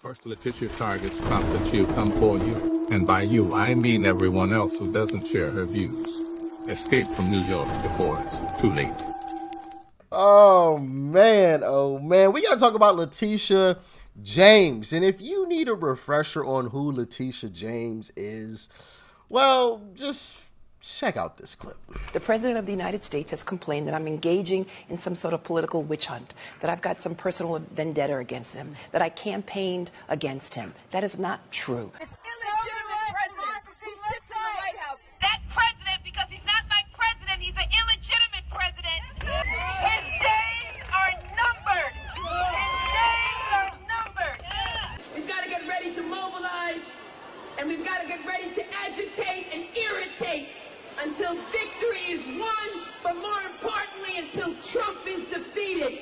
First, Letitia targets Trump and she'll come for you. And by you, I mean everyone else who doesn't share her views. Escape from New York before it's too late. Oh man. We gotta talk about Letitia James. And if you need a refresher on who Letitia James is, well, just check out this clip. The President of the United States has complained that I'm engaging in some sort of political witch hunt, that I've got some personal vendetta against him, that I campaigned against him. That is not true. This illegitimate president who sits in the White House. That president, because he's not my president, he's an illegitimate president. His days are numbered. His days are numbered. We've got to get ready to mobilize, and we've got to get ready to agitate and irritate until victory is won, but more importantly, until Trump is defeated.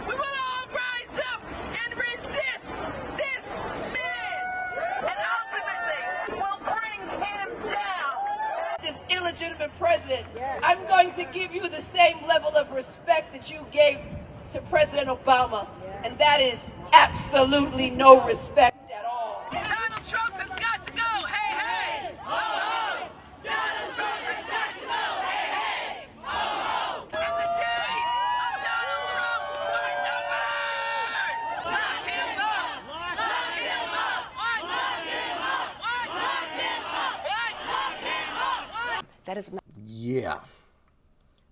We will all rise up and resist this man, and ultimately we'll bring him down. This illegitimate president, I'm going to give you the same level of respect that you gave to President Obama, and that is absolutely no respect at all. Donald Trump has got to go. Hey, hey. Ho, ho. Donald Trump has got to go. Hey, hey. Ho, ho. And the days of Donald Trump are numbered. Lock him up. Lock him up. What? Lock him up. What? Lock him up. What? Lock him up. What? That is not. Yeah.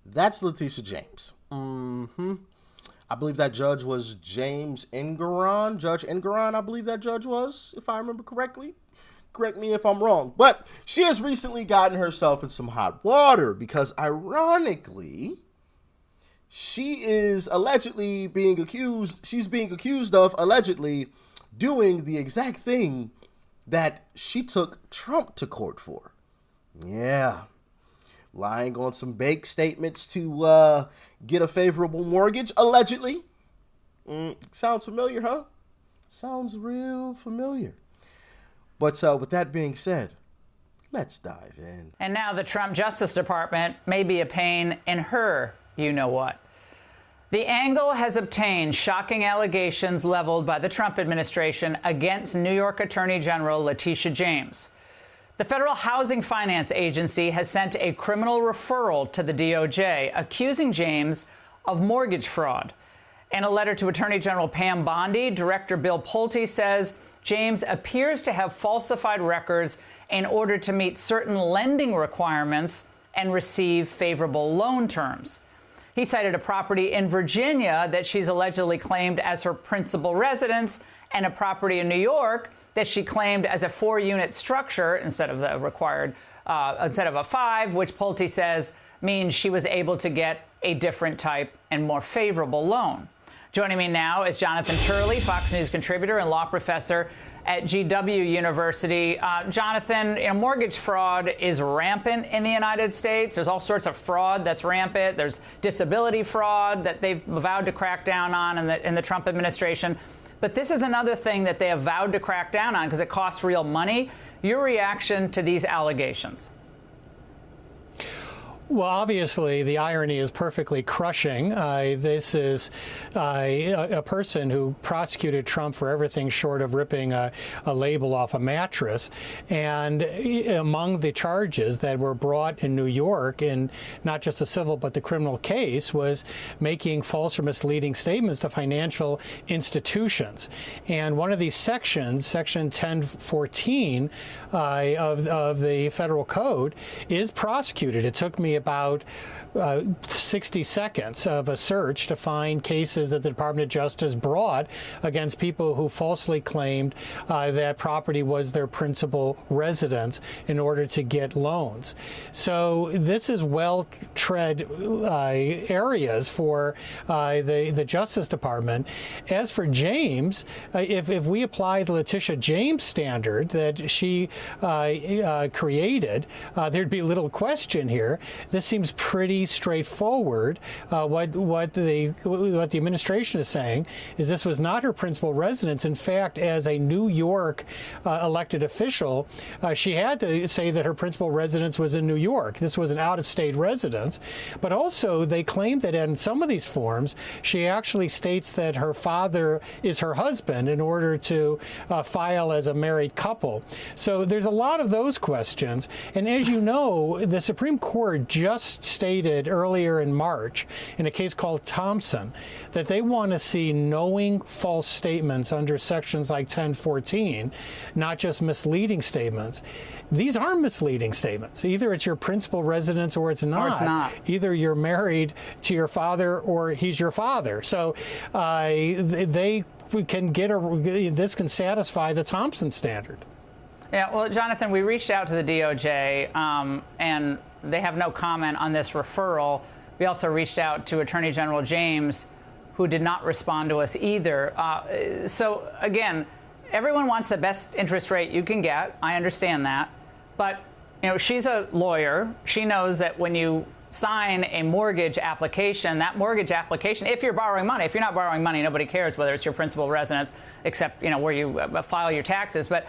That's Letitia James. I believe that judge was James Engoron. Judge Engoron, I believe that judge was, if I remember correctly. Correct me if I'm wrong. But she has recently gotten herself in some hot water because, ironically, she is allegedly being accused, of allegedly doing the exact thing that she took Trump to court for. Yeah. Lying on some bank statements to get a favorable mortgage, allegedly. Sounds familiar, huh? Sounds real familiar. But with that being said, let's dive in. And now the Trump Justice Department may be a pain in her you-know-what. The Angle has obtained shocking allegations leveled by the Trump administration against New York Attorney General Letitia James. The Federal Housing Finance Agency has sent a criminal referral to the DOJ accusing James of mortgage fraud. In a letter to Attorney General Pam Bondi, Director Bill Pulte says James appears to have falsified records in order to meet certain lending requirements and receive favorable loan terms. He cited a property in Virginia that she's allegedly claimed as her principal residence and a property in New York that she claimed as a 4-unit structure instead of the required, instead of a 5, which Pulte says means she was able to get a different type and more favorable loan. Joining me now is Jonathan Turley, Fox News contributor and law professor at GW University. Jonathan, mortgage fraud is rampant in the United States. There's all sorts of fraud that's rampant. There's disability fraud that they've vowed to crack down on in the Trump administration. But this is another thing that they have vowed to crack down on because it costs real money. Your reaction to these allegations? Well, obviously, the irony is perfectly crushing. This is a person who prosecuted Trump for everything short of ripping a label off a mattress. And among the charges that were brought in New York, in not just the civil but the criminal case, was making false or misleading statements to financial institutions. And one of these sections, Section 1014 of the federal code, is prosecuted. It took me about 60 seconds of a search to find cases that the Department of Justice brought against people who falsely claimed that property was their principal residence in order to get loans. So this is well-tread areas for the Justice Department. As for James, if we apply the Letitia James standard that she created, there'd be little question here this seems pretty straightforward. What the administration is saying is this was not her principal residence. In fact, as a New York elected official, she had to say that her principal residence was in New York. This was an out-of-state residence. But also, they claim that in some of these forms, she actually states that her father is her husband in order to file as a married couple. So there's a lot of those questions. And as you know, the Supreme Court just stated earlier in March in a case called Thompson that they want to see knowing false statements under sections like 1014, not just misleading statements. These are misleading statements. Either it's your principal residence or it's not. Or it's not. Either you're married to your father or he's your father. So they can this can satisfy the Thompson standard. Yeah, well, Jonathan, we reached out to the DOJ, and they have no comment on this referral. We also reached out to Attorney General James, who did not respond to us either. So, again, everyone wants the best interest rate you can get. I understand that. But, she's a lawyer. She knows that when you sign a mortgage application, that mortgage application, if you're borrowing money, if you're not borrowing money, nobody cares whether it's your principal residence, except, where you file your taxes. But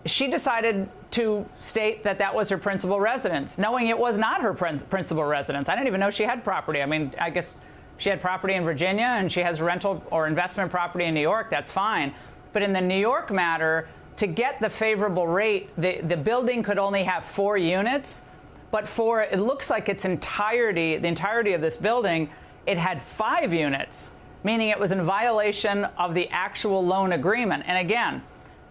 she decided to state that that was her principal residence, knowing it was not her principal residence. I didn't even know she had property. I mean, I guess she had property in Virginia and she has rental or investment property in New York. That's fine. But in the New York matter, to get the favorable rate, the building could only have 4 units. But it looks like the entirety of this building, it had 5 units, meaning it was in violation of the actual loan agreement. And again,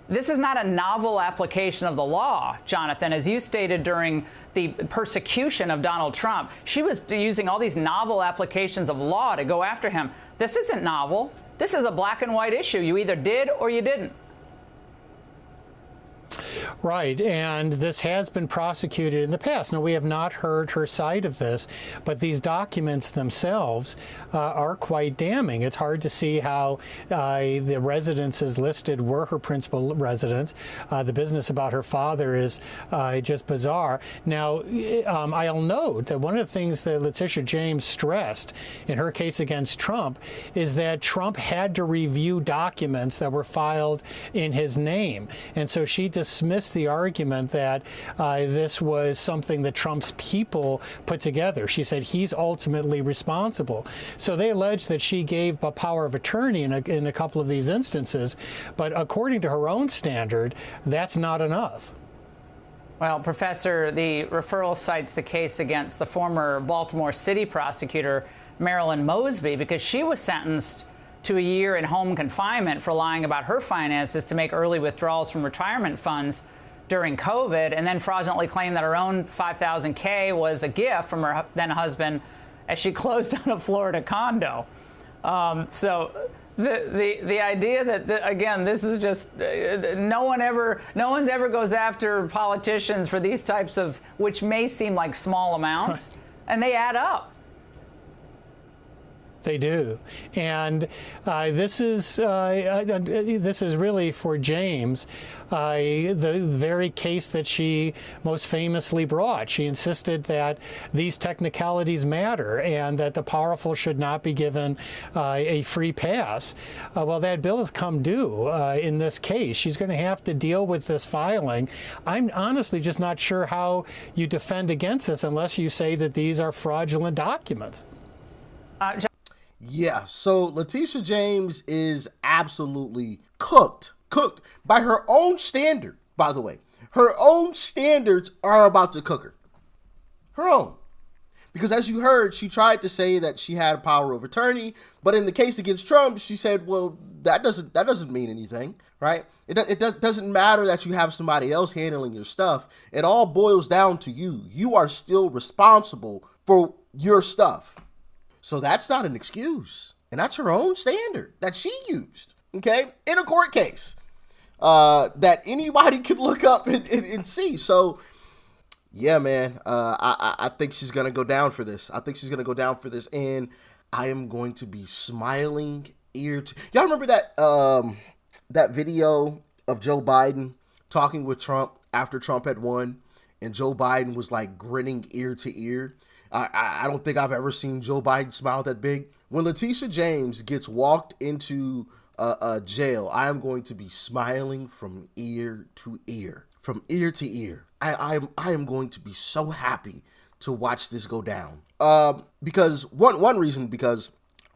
this is not a novel application of the law, Jonathan. As you stated during the persecution of Donald Trump, she was using all these novel applications of law to go after him. This isn't novel. This is a black and white issue. You either did or you didn't. Right, and this has been prosecuted in the past. Now, we have not heard her side of this, but these documents themselves are quite damning. It's hard to see how the residences listed were her principal residence. The business about her father is just bizarre. Now, I'll note that one of the things that Letitia James stressed in her case against Trump is that Trump had to review documents that were filed in his name. And so she dismissed the argument that this was something that Trump's people put together. She said he's ultimately responsible. So they allege that she gave a power of attorney in a couple of these instances, but according to her own standard, that's not enough. Well, Professor, the referral cites the case against the former Baltimore City prosecutor, Marilyn Mosby, because she was sentenced to a year in home confinement for lying about her finances to make early withdrawals from retirement funds during COVID, and then fraudulently claimed that her own $5,000 was a gift from her then husband as she closed on a Florida condo. So the idea that again, this is just no one ever goes after politicians for these types of, which may seem like small amounts, and they add up. They do, and this is really for James, the very case that she most famously brought. She insisted that these technicalities matter and that the powerful should not be given a free pass. Well, that bill has come due in this case. She's going to have to deal with this filing. I'm honestly just not sure how you defend against this unless you say that these are fraudulent documents. Yeah, so Letitia James is absolutely cooked by her own standard, by the way. Her own standards are about to cook her. Her own. Because as you heard, she tried to say that she had power of attorney, but in the case against Trump, she said, well, that doesn't mean anything, right? It doesn't matter that you have somebody else handling your stuff. It all boils down to you. You are still responsible for your stuff. So that's not an excuse. And that's her own standard that she used, okay, in a court case that anybody could look up and see. So, yeah, man, I think she's going to go down for this. And I am going to be smiling ear to... Y'all remember that video of Joe Biden talking with Trump after Trump had won? and Joe Biden was like grinning ear to ear. I don't think I've ever seen Joe Biden smile that big. When Letitia James gets walked into a jail, I am going to be smiling from ear to ear. From ear to ear. I am going to be so happy to watch this go down. Because one reason, because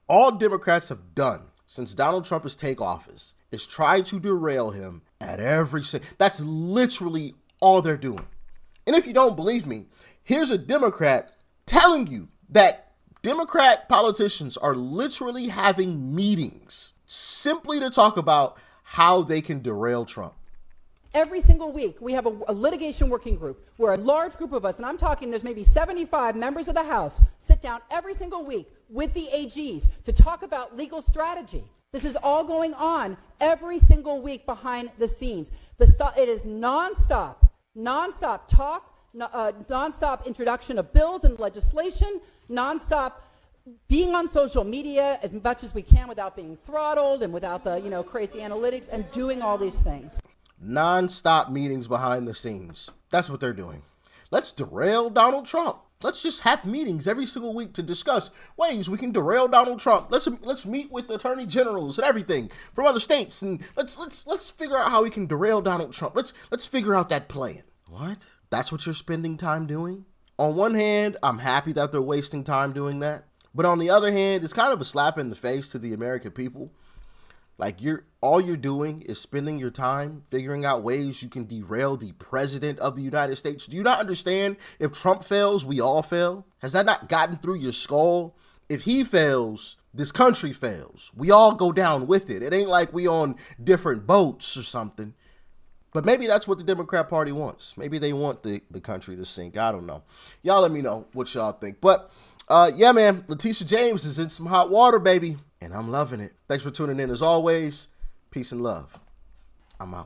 all Democrats have done since Donald Trump has taken office is try to derail him at every single. That's literally all they're doing. And if you don't believe me, here's a Democrat telling you that Democrat politicians are literally having meetings simply to talk about how they can derail Trump. Every single week, we have a litigation working group where a large group of us, and I'm talking there's maybe 75 members of the House, sit down every single week with the AGs to talk about legal strategy. This is all going on every single week behind the scenes. It is nonstop talk, nonstop introduction of bills and legislation, nonstop being on social media as much as we can without being throttled and without the crazy analytics, and doing all these things. Non-stop meetings behind the scenes. That's what they're doing. Let's derail Donald Trump. Let's just have meetings every single week to discuss ways we can derail Donald Trump. Let's meet with attorney generals and everything from other states, and let's figure out how we can derail Donald Trump. Let's figure out that plan. What? That's what you're spending time doing? On one hand, I'm happy that they're wasting time doing that, but on the other hand, it's kind of a slap in the face to the American people. Like, all you're doing is spending your time figuring out ways you can derail the president of the United States. Do you not understand? If Trump fails, we all fail. Has that not gotten through your skull? If he fails, this country fails. We all go down with it. It ain't like we on different boats or something. But maybe that's what the Democrat Party wants. Maybe they want the country to sink. I don't know. Y'all let me know what y'all think. But yeah, man, Letitia James is in some hot water, baby. And I'm loving it. Thanks for tuning in as always. Peace and love. I'm out.